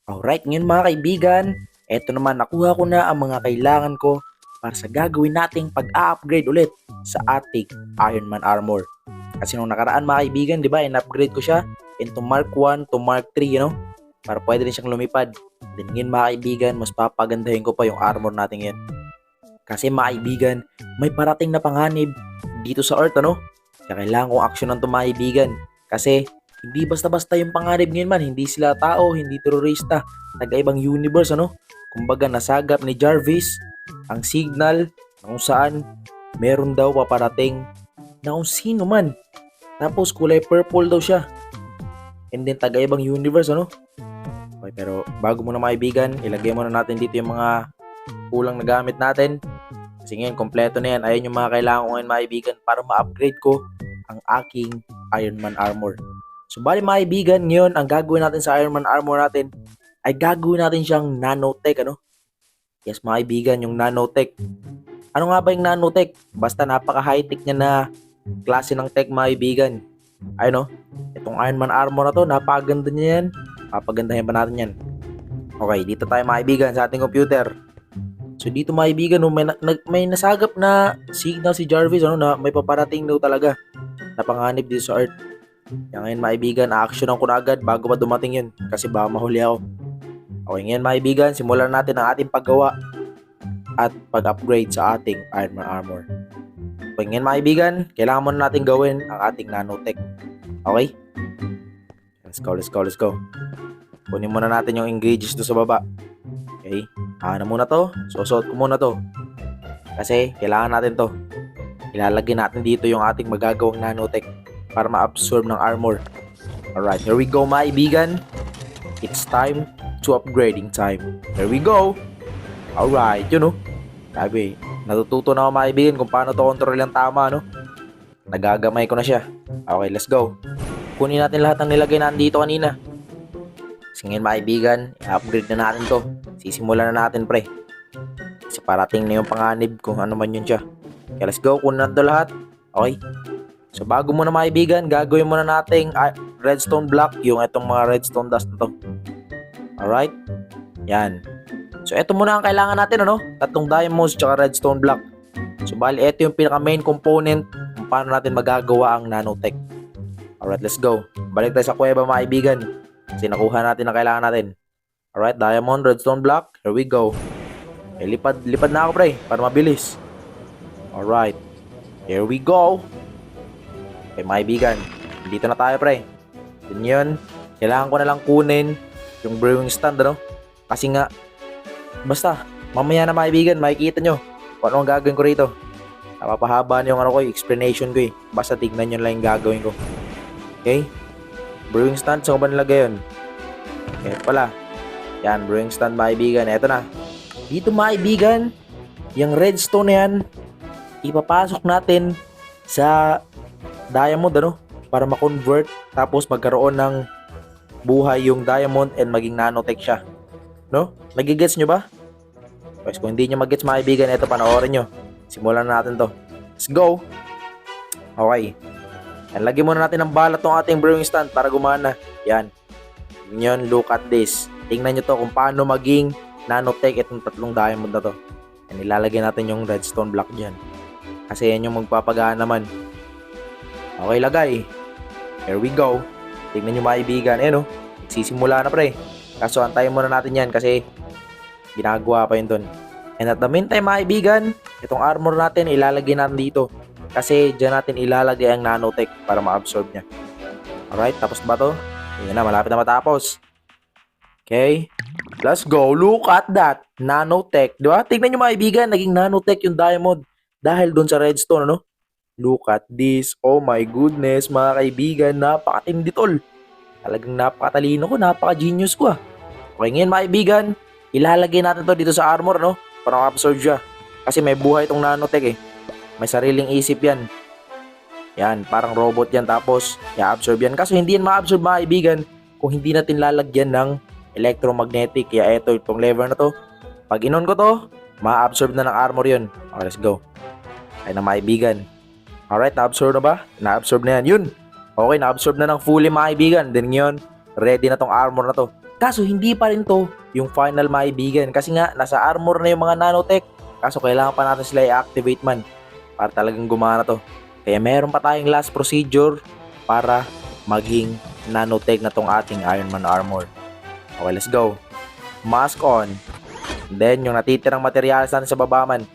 Alright, ngayon mga kaibigan, eto naman nakuha ko na ang mga kailangan ko para sa gagawin nating pag-upgrade ulit sa ating Iron Man Armor. Kasi nung nakaraan mga kaibigan, di ba, in-upgrade ko siya into Mark 1 to Mark 3, para pwede rin siyang lumipad. Then ngayon mga kaibigan, mas papagandahin ko pa yung armor natin ngayon. Kasi mga kaibigan, may parating na panganib dito sa Earth, Kaya kailangan kong aksyonan to mga kaibigan. Kasi hindi basta-basta yung panganib ngayon man, hindi sila tao, hindi terorista, taga-ibang universe, Kumbaga nasagap ni Jarvis ang signal na kung saan meron daw paparating na kung sino man. Tapos kulay purple daw siya. And then taga-ibang universe, Okay, pero bago muna mga kaibigan, ilagay muna natin dito yung mga kulang na gamit natin. Kasi ngayon, kompleto na yan. Ayun yung mga kailangan ko ngayon mga kaibigan para ma-upgrade ko ang aking Iron Man Armor. So bali mga kaibigan, ngayon ang gagawin natin sa Iron Man Armor natin ay gagawin natin siyang nanotech, Yes mga kaibigan, yung nanotech. Ano nga ba yung nanotech? Basta napaka-high-tech niya na klase ng tech mga kaibigan. Ayun itong Iron Man Armor na to, napakaganda niya yan. Papagandahin pa natin yan. Okay, dito tayo mga kaibigan sa ating computer. So dito mga kaibigan, may nasagap na signal si Jarvis na may paparating daw talaga na panganib dito sa Earth. Kaya ngayon mga kaibigan, a-actionan ko na agad bago pa dumating yun kasi baka mahuli ako. Okay, ngayon mga kaibigan, simulan natin ang ating paggawa at pag-upgrade sa ating Iron Man Armor. Okay, ngayon mga kaibigan, kailangan muna natin gawin ang ating nanotech. Okay? Let's go. Kunin muna natin yung ingredients doon sa baba. Okay? Muna to. Susuot ko muna to. Kasi kailangan natin to. Ilalagay natin dito yung ating magagawang nanotech para ma-absorb ng armor. Alright, here we go mga kaibigan. It's time to upgrading time. Here we go. Alright, Sabi, natututo na ako mga kaibigan kung paano to control ang tama, Nagagamay ko na siya. Okay, let's go. Kunin natin lahat ng nilagay natin dito kanina. Kasi ngayon mga kaibigan, i-upgrade na natin to. Sisimulan na natin pre. Kasi parating na yung panganib kung ano man yun siya. Okay, let's go. Kunin natin to lahat. Okay. So bago muna mga kaibigan, gagawin muna nating redstone block, yung itong mga redstone dust na to. Alright. Yan. So ito muna ang kailangan natin, Tatlong diamonds tsaka redstone block. So bali, ito yung pinaka main component kung paano natin magagawa ang nanotech. Alright, let's go. Balik tayo sa kuweba mga kaibigan. Kasi nakuha natin ang kailangan natin. Alright, diamond, redstone block. Here we go. Okay, lipad na ako pre, para mabilis. Alright. Here we go. Okay mga kaibigan, dito na tayo pre. Then yun, kailangan ko na lang kunin yung brewing stand, Kasi nga, basta, mamaya na mga kaibigan, makikita nyo kung ano ang gagawin ko rito. Napapahaba yung yung explanation ko Basta tignan nyo lang yung gagawin ko. Okay? Brewing stand, saan ko ba nilagay yun? Okay, pala. Yan, brewing stand mga kaibigan. Eto na. Dito mga kaibigan, yung redstone na yan, ipapasok natin sa diamond, para ma-convert tapos magkaroon ng buhay yung diamond and maging nanotech siya. Nagigets nyo ba? Guys, kung hindi nyo mag-gets mga kaibigan, eto panoorin nyo. Simulan na natin to. Let's go! Okay. Yan, lagyan muna natin ng balat ng ating brewing stand para gumana. Yan. Yun, look at this. Tingnan nyo to kung paano maging nanotech itong tatlong diamond na to. Yan, ilalagay natin yung redstone block dyan. Kasi yan yung magpapagaan naman. Okay, lagay. Here we go. Tingnan nyo mga kaibigan. Nagsisimula na pre. Kaso antayin muna natin yan kasi ginagawa pa yun dun. And at the meantime mga kaibigan, itong armor natin ilalagay natin dito. Kasi dyan natin ilalagay ang nanotech para ma-absorb niya. Alright, tapos ba to? Ayan na, malapit na matapos. Okay, let's go. Look at that. Nanotech. Diba? Tignan nyo mga kaibigan, naging nanotech yung diamond. Dahil dun sa redstone, Look at this. Oh my goodness, mga kaibigan. Napakatindi tol. Talagang napakatalino ko, napaka-genius ko Okay, ngayon mga kaibigan, ilalagay natin to dito sa armor, para ma-absorb siya. Kasi may buhay itong nanotech May sariling isip yan. Yan, parang robot yan. Tapos, i-absorb yan. Kaso hindi yan ma-absorb mga kaibigan kung hindi natin lalagyan ng electromagnetic. Kaya eto, itong lever na to. Pag inon ko to, ma-absorb na ng armor yun. Okay, let's go. Ay na mga kaibigan. Alright, na-absorb na ba? Na-absorb na yan. Yun. Okay, na-absorb na ng fully mga kaibigan. Then ngayon, ready na tong armor na to. Kaso hindi pa rin to yung final mga kaibigan. Kasi nga, nasa armor na yung mga nanotech. Kaso kailangan pa natin sila i-activate man para talagang gumana to. Kaya meron pa tayong last procedure para maging nanotech na tong ating Iron Man armor. Okay, let's go. Mask on. And then, yung natitirang materials natin sa baba man,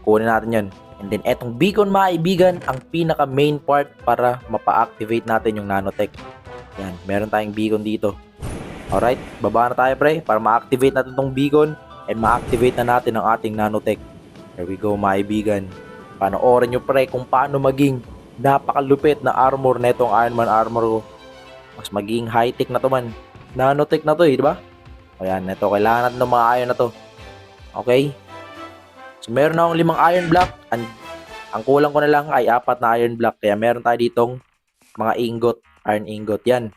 kunin natin yun. And then, etong beacon mga kaibigan, ang pinaka main part para mapa-activate natin yung nanotech. Yan, meron tayong beacon dito. Alright, baba na tayo pre, para ma-activate natin tong beacon and ma-activate na natin ang ating nanotech. Here we go mga kaibigan. Panoorin nyo pre kung paano maging napakalupit na armor na itong Iron Man armor ko. Mas maging high-tech na to man. Nanotech na to di ba? Ayan, ito, kailangan natin ng mga iron na to. Okay? So, meron akong 5 iron block. Ang kulang ko na lang ay 4 na iron block. Kaya meron tayo ditong mga ingot, iron ingot. Yan.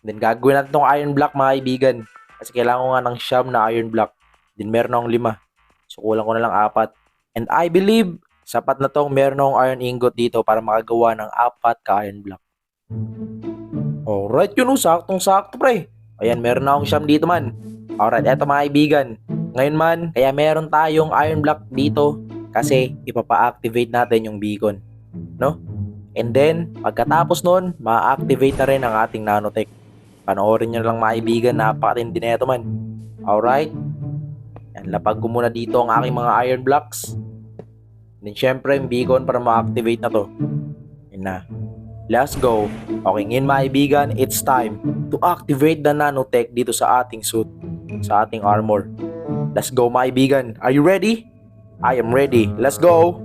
Then, gagawin natin itong iron block, mga kaibigan. Kasi kailangan ko nga ng siyam na iron block. Then, meron akong 5. So, kulang ko na lang 4. And I believe, sapat na tong meron akong iron ingot dito para makagawa ng 4 ka iron block. Alright, yun o. Saktong-sakto, pre. Ayan, meron na akong siyam dito man. Alright, eto mga kaibigan. Ngayon man, kaya meron tayong iron block dito kasi ipapa-activate natin yung beacon. No? And then, pagkatapos nun, ma-activate na rin ang ating nanotech. Panoorin nyo lang mga kaibigan, napakatindi na ito man. Alright. Yan, lapag ko muna dito ang aking mga iron blocks. And then, syempre, yung beacon para ma-activate na to. Yan na. Let's go. Okay, ngayon mga kaibigan, it's time to activate the nanotech dito sa ating suit, sa ating armor. Let's go mga kaibigan. Are you ready? I am ready. Let's go.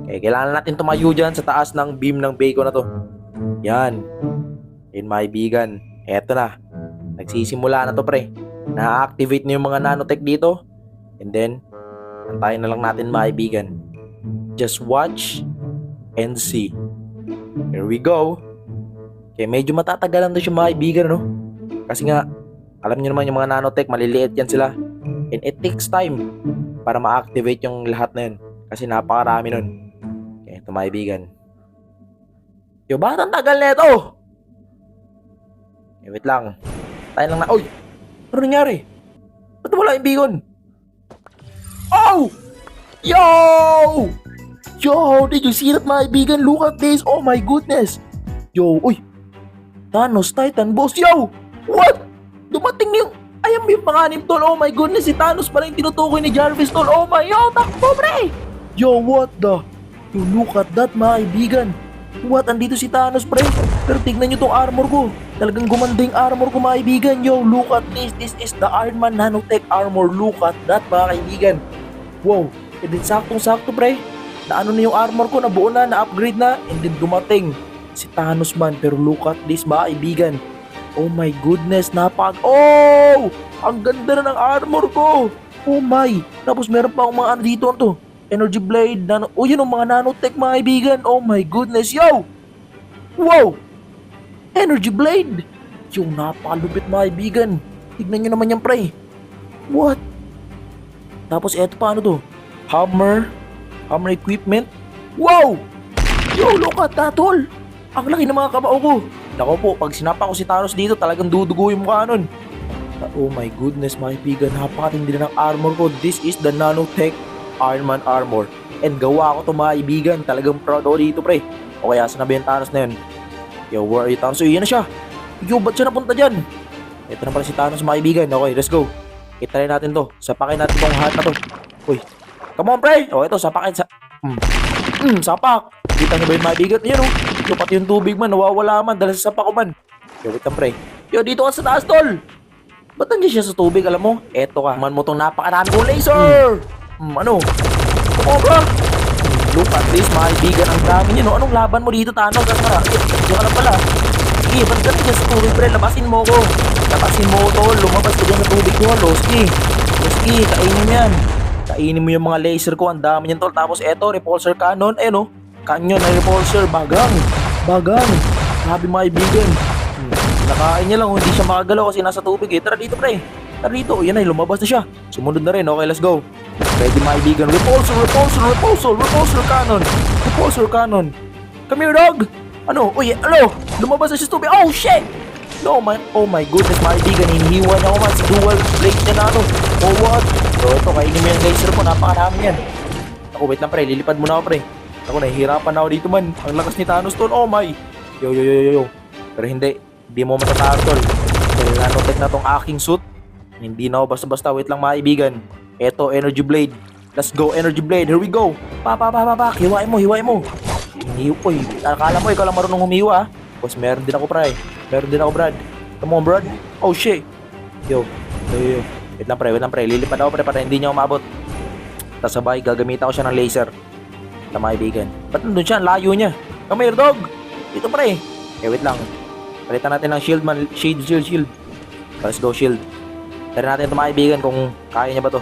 Okay, kailangan natin tumayo dyan sa taas ng beam ng bacon na to. Yan. Yan mga kaibigan. Eto na. Nagsisimula na to pre. Na-activate na yung mga nanotech dito. And then, antayin na lang natin mga kaibigan. Just watch and see. Here we go. Okay, medyo matatagalan to siya mga kaibigan, no? Kasi nga, alam niyo naman yung mga nanotech, maliliit yan sila. And it takes time para ma-activate yung lahat na yun. Kasi napakarami nun. Okay, ito mga kaibigan. Yo, bakit ang tagal na ito? Okay, wait lang. Tayo lang na. Uy! Ano nangyari? Ba't wala yung beacon? Oh! Yo! Yo, did you see that mga kaibigan? Look at this. Oh my goodness. Yo, uy. Thanos, Titan Boss. Yo! What? Dumating na yung... Ayun yung panganib, tol. Oh my goodness. Si Thanos pala yung tinutukoy ni Jarvis, tol. Oh my... Yo, takbo, pre! Yo, what the... Yo, look at that, mga kaibigan. What? Andito si Thanos, pre. Pero tignan nyo tong armor ko. Talagang gumanda yung armor ko, mga kaibigan. Yo, look at this. This is the Iron Man Nanotech armor. Look at that, mga kaibigan. Wow. E din saktong-sakto, pre. Na ano na yung armor ko, nabuo na, na-upgrade na, and then dumating si Thanos man. Pero look at this ba, kaibigan. Oh my goodness, Oh! Ang ganda na ng armor ko. Oh my. Tapos meron pa akong mga ano dito, to. Energy Blade, oh yun ang mga nanotech mga kaibigan. Oh my goodness, yo! Wow! Energy Blade! Yung napakalupit mga kaibigan. Tignan nyo naman yan, pre. What? Tapos eto pa ano to? Hammer equipment. Wow! Yo, look at that, tol. Ang laki ng mga kabao ko. Nako po, pag sinapa ko si Thanos dito, talagang dudugo yung mukha nun. Oh my goodness, mga kaibigan, napakatindi na ng armor ko. This is the Nanotech Iron Man armor. And gawa ko to mga kaibigan. Talagang proud ako dito, pre. O kaya saan na ba yung Thanos na yun? Yo, where are you, Thanos? Yan na siya. Yo, ba't siya napunta dyan? Ito na pala si Thanos, mga kaibigan. Okay, let's go. Itry natin to. Sapakin natin tong hat na to. Uy, come on, pre! O, ito, sapakin sa... sapak! Kita nyo ba yung mga bigat? Yan, o. Yo, pati yung tubig man, nawawala man dahil sa sapak ko man. Yo, wait lang, pre. Yo, dito ka sa taas, tol! Ba't nandiyan siya sa tubig, alam mo? Eto ka. Man mo tong napakarami kong laser! Ano? Kumobra! Look at this, mga kaibigan. Ang dami nyo, no? Anong laban mo dito, Thanos? Diyan ka lang pala. Sige, ba't ka nandiyan sa tubig, pre? Labasin mo ko. Labasin mo ko, tol. Lumabas ka dyan sa tubig ko, Loski. Loski, kainin mo yan. Kainin mo yung mga laser ko, ang dami niyan, tol. Tapos eto, repulsor cannon, no? Canyon na repulsor, bagang. Sabi mga kaibigan. Nakain niya lang, hindi siya makagalaw kasi nasa tubig eh. Tara dito, pre. Tara dito, yan ay, lumabas na siya. Sumunod na rin, okay, let's go. Ready mga kaibigan, repulsor cannon. Repulsor cannon. Come here, dog. Ano? Uy, lumabas na siya sa tubig. Oh, shit! Oh my goodness, mga kaibigan, hinihiwa niya ako man si dual blade niya na ano. Oh what? So ito, kainin mo yung laser ko, napakarami yan. Ako, wait lang pre, lilipad muna ako pre. Ako, nahihirapan na ako dito man. Ang lakas ni Thanos tol, oh my. Yo. Pero hindi mo matatalo tol. Dahil nanotech na tong aking suit. Hindi na ako basta-basta, wait lang mga kaibigan. Eto, energy blade. Let's go, energy blade, here we go. Hiwain mo. Uy, akala mo ikaw lang marunong humiwa ha. Boss, meron din ako pre. Brad. Come on, Brad. Oh shit. Yo. Wait lang pre. Lilipad ako pre para hindi niya umabot. Tapos sabay, gagamitan ko siya ng laser. Ito mga kaibigan. Ba't nandun siya? Ang layo niya. Come here, dog. Dito pre. Okay, wait lang. Palitan natin ng shield man. Shield. Let's go, shield. Tara natin ito mga kaibigan kung kaya niya ba to.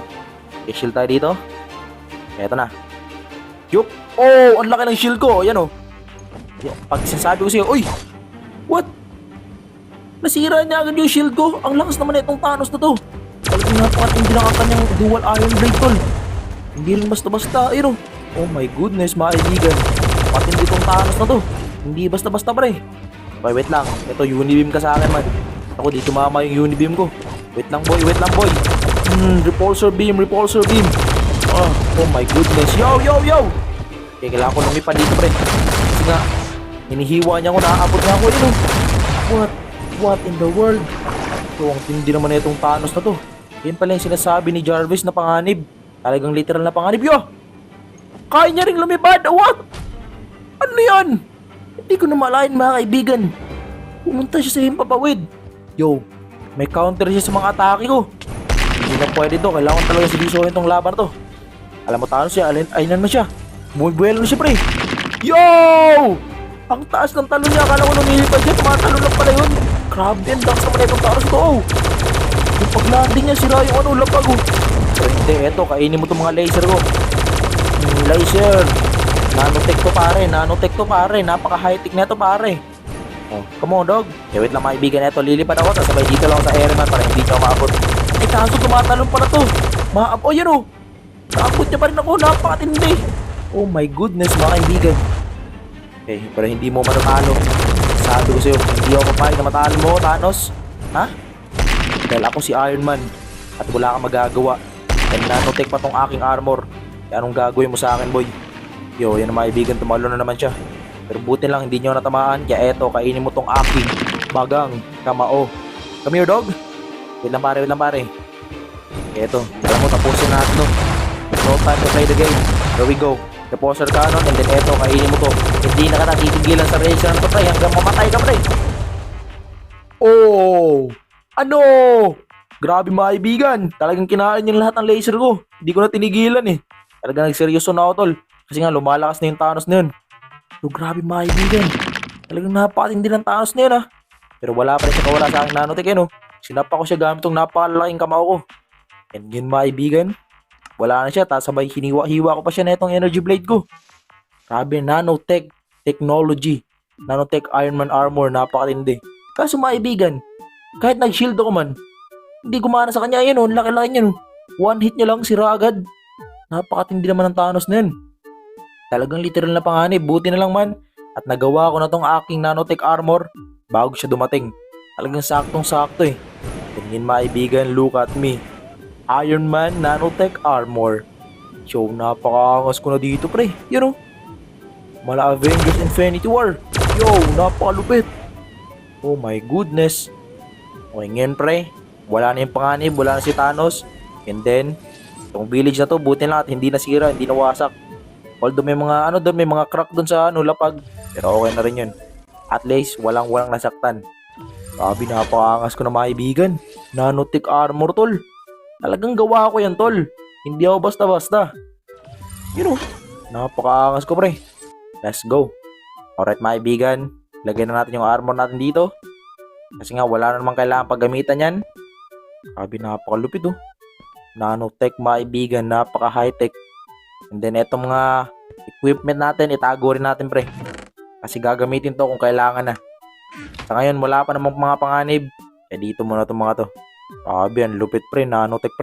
Okay, shield tayo dito. Eto na. Yup. Oh, ang laki ng shield ko. Ayan oh. Pag sinasabi ko sa'yo, uy! What? Nasira niya agad yung shield ko. Ang lakas naman itong Thanos na to. Talagang napakatindi lang ang kanyang dual iron blade tol. Hindi rin basta-basta. Ayun oh. Oh my goodness mga kaibigan. Matindi itong Thanos na to. Hindi basta-basta pre. Okay, wait lang. Ito, unibeam ka sa akin man. Ako, di tumama yung unibeam ko. Wait lang boy. Repulsor beam. Oh my goodness. Yo. Okay, kailangan ko lumipad dito pre. Kasi nga, hinihiwa niya ako, nakakabot niya ako. Ayun oh. What in the world? So, ang tindi naman na itong Thanos na to. Yan pala yung sinasabi ni Jarvis na panganib. Talagang literal na panganib. Yo! Kaya niya rin lumipad. What? Ano yan? Hindi ko na malayan mga kaibigan. Pumunta siya sa himpapawid. Yo, may counter siya sa mga atake ko. Hindi na pwede to. Kailangan talaga seryosohin itong laban to. Alam mo Thanos siya. Ayun na siya. Bumubuelo na siya pre. Yo! Ang taas ng talon niya. Akala ko lumilipad siya. Tumatalon lang pala yun. Grabe, ang lakas naman itong Thanos to. Yung pag-landing niya, sira yung lapag oh. So hindi, eto, kainin mo itong mga laser ko. Laser. Nanotech to pare. Napaka-high-tech na ito pare. Oh, come on dog. Wait lang mga kaibigan, eto, lilipad ako. Tapos sabay dito lang sa airman para hindi siya maabot. Ay, kaso tumatalon pala to. Oh, yan oh. Naabot niya pa rin ako. Napakatindi. Oh my goodness mga kaibigan. Okay, pero hindi mo matatalo. Sabi ko sa'yo, hindi ako papayag na matalo mo, Thanos. Ha? Dahil ako si Iron Man. At wala kang magagawa. And nanotech pa tong aking armor. Kaya anong gagawin mo sa akin, boy? Yo, yan ang mga kaibigan, tumalo na naman siya. Pero buti lang, hindi nyo natamaan. Kaya eto, kainin mo tong aking bagang kamao. Come here, dog. Wait lang pare. Eto, alam mo, tapusin natin to. No time to play the game. Here we go. Repulsor cannon, and then eto, kainin mo to. Hindi na ka natitigilan sa race na to, pre. Hanggang mamatay ka, pre. Oh! Ano? Grabe mga kaibigan. Talagang kinain yung lahat ng laser ko. Hindi ko na tinigilan eh. Talagang nagseryoso na ako, tol. Kasi nga, lumalakas na yung Thanos na yun. So, grabe mga kaibigan. Talagang napakatindi ng Thanos na yun, ha. Pero wala pa rin siya kawala sa aking nanotech, eh, no. Sinapa ko siya gamit tong napakalaking kamao ko. And yun mga kaibigan, wala na siya. Tapos sabay hiniwa-hiwa ko pa siya na itong energy blade ko. Grabe, nanotech technology. Nanotech Iron Man armor, napakatindi. Kaso mga kaibigan, kahit nag-shield ako man, hindi gumana sa kanya. Yan o, laki-laki niya no. One hit niya lang, sira agad. Napakatindi naman ng Thanos na yun. Talagang literal na panganib. Buti na lang man. At nagawa ko na tong aking nanotech armor bago siya dumating. Talagang saktong-sakto eh. Ganyan mga kaibigan, look at me. Iron Man nanotech armor. So, napakaangas ko na dito pre. Yan o. Mala Avengers Infinity War. Yo, napakalupit. Oh my goodness. Okay ngayon pre, wala na yung panganib, wala na si Thanos. And then, itong village na to, buti lang at hindi nasira, hindi nawasak. Although may mga doon, may mga crack doon sa lapag. Pero okay na rin yun. At least, walang nasaktan. Sabi, napakaangas ko na mga kaibigan. Nanotech armor tol. Talagang gawa ko yan tol. Hindi ako basta-basta. You know, napakaangas ko pre. Let's go. Alright mga kaibigan, lagyan na natin yung armor natin dito. Kasi nga wala na namang kailangan paggamitan yan. Sabi, napakalupit oh. Nanotech mga kaibigan, napaka high tech. And then etong mga equipment natin, itago rin natin pre. Kasi gagamitin to kung kailangan na. Sa ngayon wala pa namang mga panganib. Kaya dito muna itong mga to. Sabi, ang lupit pre, nanotech pre.